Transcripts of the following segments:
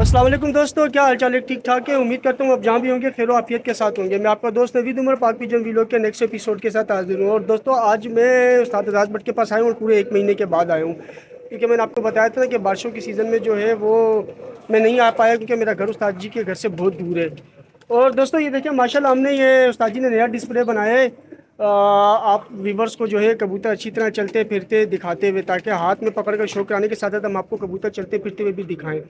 अस्सलाम वालेकुम दोस्तों, क्या हाल चाल है? ठीक ठाक है। उम्मीद करता हूँ आप जहाँ भी होंगे खैर आफियत के साथ होंगे। मैं आपका दोस्त नवीद उमर पाक पिजन वीलॉग के नेक्स्ट एपिसोड के साथ हाजिर हूँ। और दोस्तों आज मैं उस्ताद आज़ाद भट्ट के पास आया हूँ और पूरे 1 महीने के बाद आया हूँ, क्योंकि मैंने आपको बताया था ना कि बारिशों की सीज़न में जो है वो मैं नहीं आ पाया, क्योंकि मेरा घर उस्ताद जी के घर से बहुत दूर है। और दोस्तों ये देखिए माशाल्लाह हमने ये उस्ताद जी ने नया डिस्प्ले बनाया है। आप व्यूवर्स को जो है कबूतर अच्छी तरह चलते फिरते दिखाते हुए, ताकि हाथ में पकड़ कर शो कराने के साथ साथ हम आपको कबूतर चलते फिरते हुए भी दिखाएं।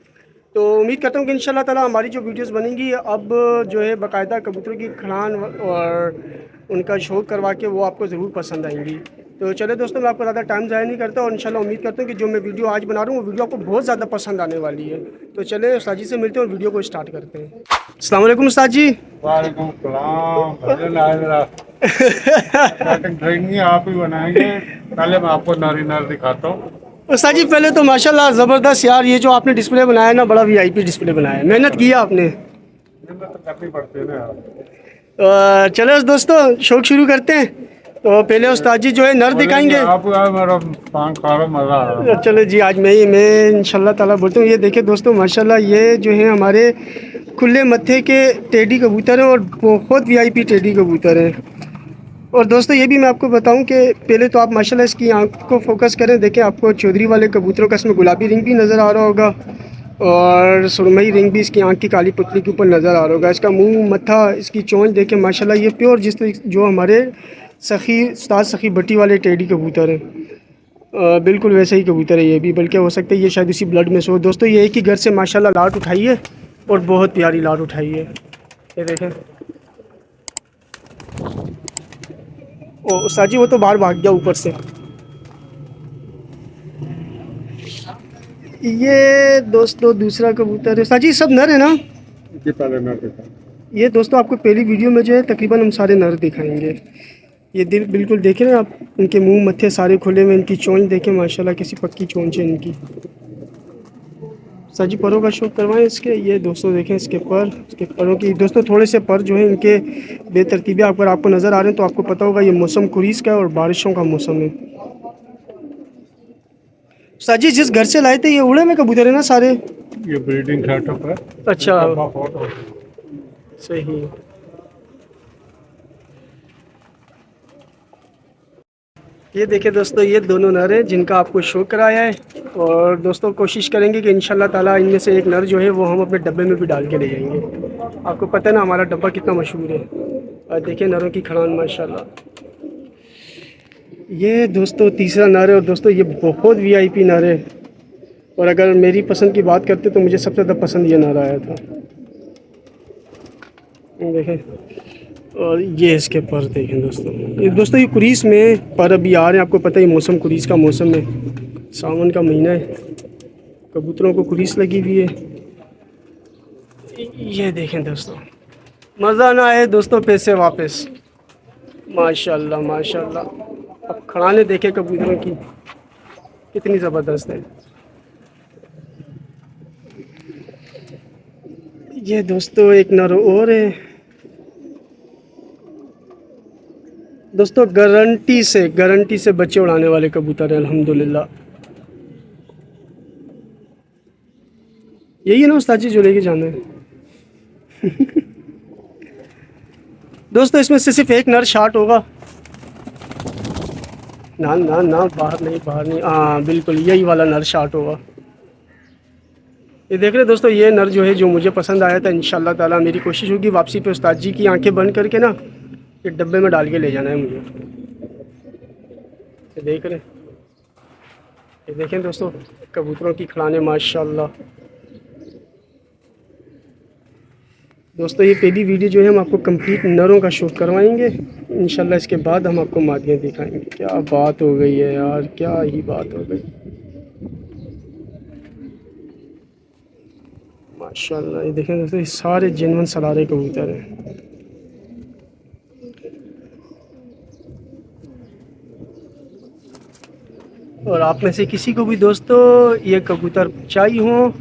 तो उम्मीद करता हूँ कि इंशाल्लाह ताला हमारी जो वीडियोस बनेंगी अब जो है बाकायदा कबूतरों की खड़ान और उनका शौक करवा के वो आपको ज़रूर पसंद आएंगी। तो चले दोस्तों, मैं आपको ज़्यादा टाइम ज़ाया नहीं करता और इंशाल्लाह उम्मीद करता हूँ कि जो मैं वीडियो आज बना रहा हूँ वो वीडियो आपको बहुत ज़्यादा पसंद आने वाली है। तो चले उस्ताद जी से मिलते हैं और वीडियो को स्टार्ट करते हैं। अस्सलाम वालेकुम उस्ताद जी। वालेकुम सलाम। पहले नाजरा स्टार्टिंग ड्राइंग आप ही बनाएंगे। पहले मैं आपको नारी नार दिखाता हूँ। उस्ताद जी पहले तो माशाल्लाह ज़बरदस्त यार, ये जो आपने डिस्प्ले बनाया ना बड़ा वीआईपी डिस्प्ले बनाया है, मेहनत की है आपने। मेहनत तो करनी पड़ती है ना यार। चलो दोस्तों शौक शुरू करते हैं। तो पहले उस्ताद जी जो है नर बोलेंगे दिखाएंगे। आप यार, मेरा पान खा रहा, मजा आ रहा। चलो जी, आज मैं इंशाल्लाह ताला बोलता हूँ। ये देखिए दोस्तों माशाल्लाह ये जो है हमारे खुले मत्थे के टेडी कबूतर हैं और बहुत वीआईपी टेडी कबूतर हैं। और दोस्तों ये भी मैं आपको बताऊं कि पहले तो आप माशाल्लाह इसकी आंख को फोकस करें, देखें आपको चौधरी वाले कबूतरों का इसमें गुलाबी रिंग भी नज़र आ रहा होगा और सुरमई रिंग भी इसकी आंख की काली पुतली के ऊपर नज़र आ रहा होगा। इसका मुंह मत्था इसकी चोंच देखें माशाल्लाह, ये प्योर जिस तरीके जो हमारे सखी उस्ताद सखी भट्टी वाले टेडी कबूतर हैं, बिल्कुल वैसे ही कबूतर है ये भी, बल्कि हो सकता है ये शायद इसी ब्लड में से हो। दोस्तों ये एक ही घर से माशाल्लाह लाट उठाई है और बहुत प्यारी लाट उठाई है। ये देखें, ओ उस्ताद जी वो तो बाहर भाग गया ऊपर से। ये दोस्तों दूसरा कबूतर है। उस्ताद जी सब नर है ना? जी पहले ना दिखा। ये दोस्तों आपको पहली वीडियो में जो है तकरीबन हम सारे नर दिखाएंगे। ये दिल बिल्कुल देखें ना आप, इनके मुंह मत्थे सारे खुले हुए, इनकी चोंच देखें माशाल्लाह किसी पक्की चोंच है इनकी। साजी परों का शौक करवाएं इसके। ये दोस्तों देखें इसके पर, इसके परों की दोस्तों थोड़े से पर जो है इनके बेतरतीबी अगर आपको नज़र आ रहे हैं तो आपको पता होगा ये मौसम कुरीस का है और बारिशों का मौसम है। साजी जिस घर से लाए थे ये उड़े में कबूतर है ना सारे? ये ब्रीडिंग सेटअप है। अच्छा फोटो सही। ये देखिए दोस्तों ये दोनों नर हैं जिनका आपको शो कराया है। और दोस्तों कोशिश करेंगे कि इंशाल्लाह ताला इनमें से एक नर जो है वो हम अपने डब्बे में भी डाल के ले जाएंगे। आपको पता है ना हमारा डब्बा कितना मशहूर है। और देखिए नरों की खड़ान माशाल्लाह। ये दोस्तों तीसरा नर है और दोस्तों ये बहुत वीआईपी नर है। और अगर मेरी पसंद की बात करते तो मुझे सबसे ज़्यादा पसंद ये नर आया था। देखें, और ये इसके पर देखें दोस्तों ये कुरीस में पर अभी आ रहे हैं। आपको पता है मौसम कुरीस का मौसम है, सावन का महीना है, कबूतरों को कुरीस लगी हुई है। ये देखें दोस्तों, मज़ा ना आए दोस्तों पैसे वापस। माशाल्लाह माशाल्लाह, अब खड़ाने देखे कबूतरों की कितनी ज़बरदस्त है। ये दोस्तों एक नर और है दोस्तों, गारंटी से बच्चे उड़ाने वाले कबूतर हैं अल्हम्दुलिल्लाह। यही है ना उस्ताद जी जो लेके जाना है? दोस्तों इसमें से सिर्फ एक नर शार्ट होगा ना ना ना, बाहर नहीं, हाँ बिल्कुल यही वाला नर शार्ट होगा। ये देख रहे दोस्तों, ये नर जो है जो मुझे पसंद आया था, इंशाल्लाह ताला मेरी कोशिश होगी वापसी पे उस्ताद जी की आंखें बंद करके ना ये डब्बे में डाल के ले जाना है मुझे। ये देख रहे, ये देखें दोस्तों कबूतरों की खड़ाने माशाल्लाह। दोस्तों ये पहली वीडियो जो है हम आपको कंप्लीट नरों का शूट करवाएंगे इंशाल्लाह। इसके बाद हम आपको मादियाँ दिखाएंगे। क्या बात हो गई है यार, क्या ही बात हो गई माशाल्लाह। ये देखें दोस्तों, ये सारे जेनवन सलारे कबूतर हैं। और आप में से किसी को भी दोस्तों ये कबूतर चाहिए हो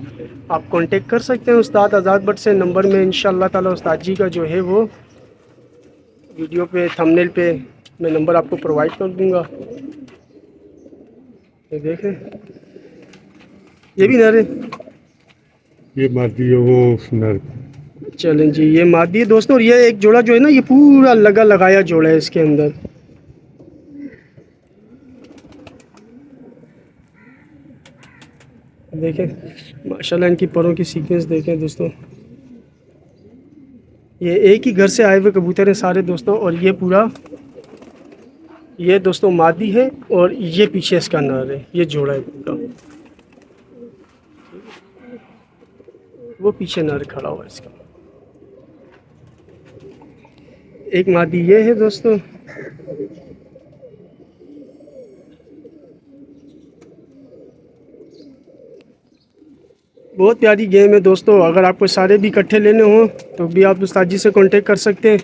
आप कांटेक्ट कर सकते हैं उस्ताद आज़ाद भट्ट से। नंबर में इंशाल्लाह ताला उस्ताद जी का जो है वो वीडियो पे थंबनेल पे मैं नंबर आपको प्रोवाइड कर दूंगा। ये देखें, ये भी नर है। ये मादी है वो नर। चलें जी, ये मादी है दोस्तों, और ये एक जोड़ा जो है ना, ये पूरा लगाया जोड़ा है इसके अंदर। देखें माशाल्लाह इनकी परों की सीक्वेंस देखें दोस्तों। ये एक ही घर से आए हुए कबूतर हैं सारे दोस्तों, और ये पूरा, ये दोस्तों मादी है और ये पीछे इसका नर है, ये जोड़ा है पूरा। वो पीछे नर खड़ा हुआ है इसका। एक मादी ये है दोस्तों। बहुत प्यारी गेम है दोस्तों। अगर आपको सारे भी इकट्ठे लेने हो तो भी आप उस्ताद जी से कांटेक्ट कर सकते हैं।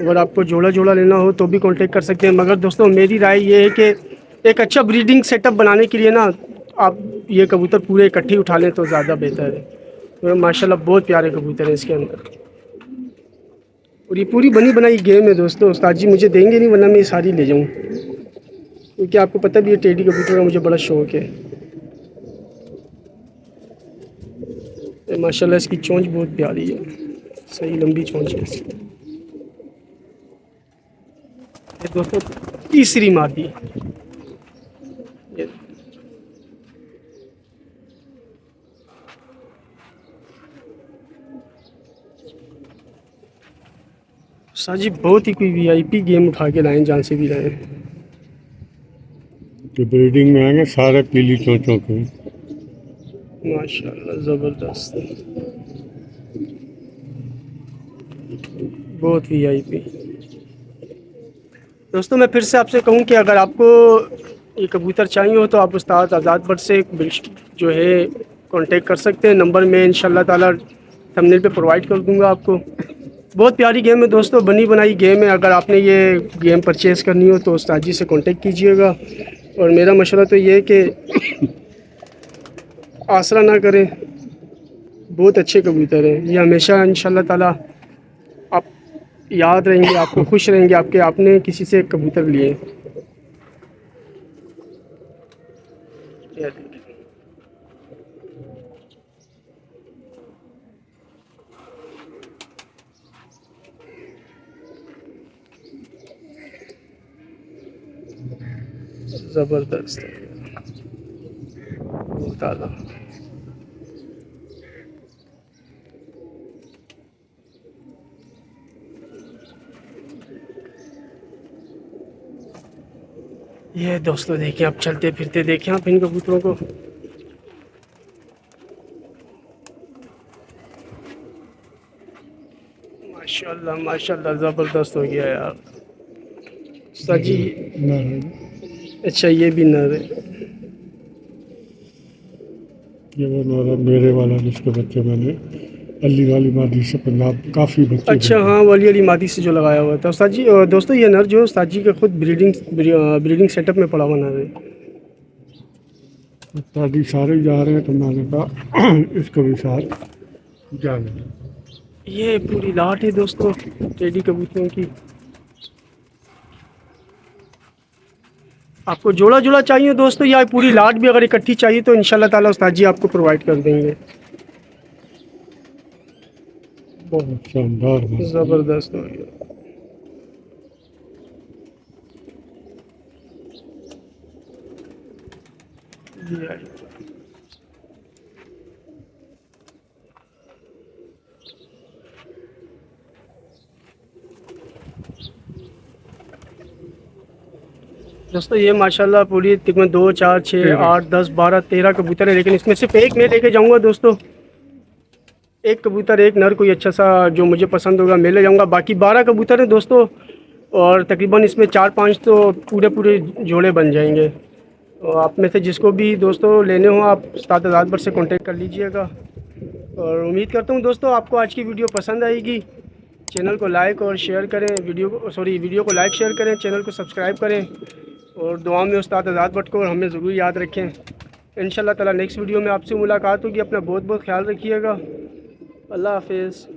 अगर आपको जोड़ा जोड़ा लेना हो तो भी कांटेक्ट कर सकते हैं। मगर दोस्तों मेरी राय ये है कि एक अच्छा ब्रीडिंग सेटअप बनाने के लिए ना, आप ये कबूतर पूरे इकट्ठे उठा लें तो ज़्यादा बेहतर है। तो माशाल्लाह बहुत प्यारे कबूतर हैं इसके अंदर, और ये पूरी बनी बनाई गेम है दोस्तों। उस्ताद जी मुझे देंगे नहीं, वरना मैं ये सारी ले जाऊँ, क्योंकि आपको पता भी है टेडी कबूतर का मुझे बड़ा शौक़ है। माशाल्लाह इसकी चोंच बहुत प्यारी है, सही लंबी चोंच है इसकी। ये दोस्तों तीसरी मादी, ये साजी बहुत ही कोई वीआईपी गेम उठा के लाए जहाँ से भी लाए। जो ब्रीडिंग में आएंगे सारे पीली चोंचों के। माशाल्लाह ज़बरदस्त, बहुत वीआईपी। दोस्तों मैं फिर से आपसे कहूँ कि अगर आपको ये कबूतर चाहिए हो तो आप उस्ताद आज़ाद बट से जो है कांटेक्ट कर सकते हैं। नंबर मैं इंशाल्लाह ताला थंबनेल पे प्रोवाइड कर दूंगा आपको। बहुत प्यारी गेम है दोस्तों, बनी बनाई गेम है। अगर आपने ये गेम परचेज़ करनी हो तो उस्ताद जी से कांटेक्ट कीजिएगा। और मेरा मशवरा तो ये है कि आसरा ना करें, बहुत अच्छे कबूतर हैं ये। हमेशा इंशाल्लाह ताला आप याद रहेंगे, आपको खुश रहेंगे आपके आपने किसी से कबूतर लिए। ज़बरदस्त है, बहुत आला। ये दोस्तों देखिए, आप चलते फिरते देखें आप इन कबूतरों को। माशाल्लाह माशाल्लाह ज़बरदस्त हो गया यार सजी। अच्छा ये भी नर है, ये वो नर है मेरे वाला जिसके बच्चे मैंने अली वाली मादी से पंजाब काफ़ी बच्चे। अच्छा हाँ, वाली अली मादी से जो लगाया हुआ था उस्ताद जी। दोस्तों ये नर जो है उस्ताद जी का खुद ब्रीडिंग सेटअप में पड़ा हुआ नर है। उस्ताद जी सारे जा रहे हैं तो मैंने कहा इसको भी साथ जाने। ये पूरी लाट है दोस्तों टेडी कबूतरों की। आपको जोड़ा जोड़ा चाहिए दोस्तों या पूरी लाट भी अगर इकट्ठी चाहिए तो इंशाल्लाह ताला उस्ताद जी आपको प्रोवाइड कर देंगे। बहुत शानदार, ज़बरदस्त हो गया। दोस्तों ये माशाल्लाह पूरी तकरीबन 2 4 6 8 10 12 13 कबूतर है, लेकिन इसमें सिर्फ एक मैं लेके जाऊंगा दोस्तों। एक कबूतर एक नर कोई अच्छा सा जो मुझे पसंद होगा मैं ले जाऊंगा। बाकी 12 कबूतर हैं दोस्तों, और तकरीबन इसमें 4-5 तो पूरे जोड़े बन जाएंगे। तो आप में से जिसको भी दोस्तों लेने हो आप उस्ताद आज़ाद बट से कांटेक्ट कर लीजिएगा। और उम्मीद करता हूँ दोस्तों आपको आज की वीडियो पसंद आएगी। चैनल को लाइक और शेयर करें, वीडियो को लाइक शेयर करें, चैनल को सब्सक्राइब करें, और दुआ में उस्ताद आज़ाद बट को हमें ज़रूर याद रखें। इंशाल्लाह ताला नेक्स्ट वीडियो में आपसे मुलाकात होगी। अपना बहुत बहुत ख्याल रखिएगा। अल्लाह हाफिज़।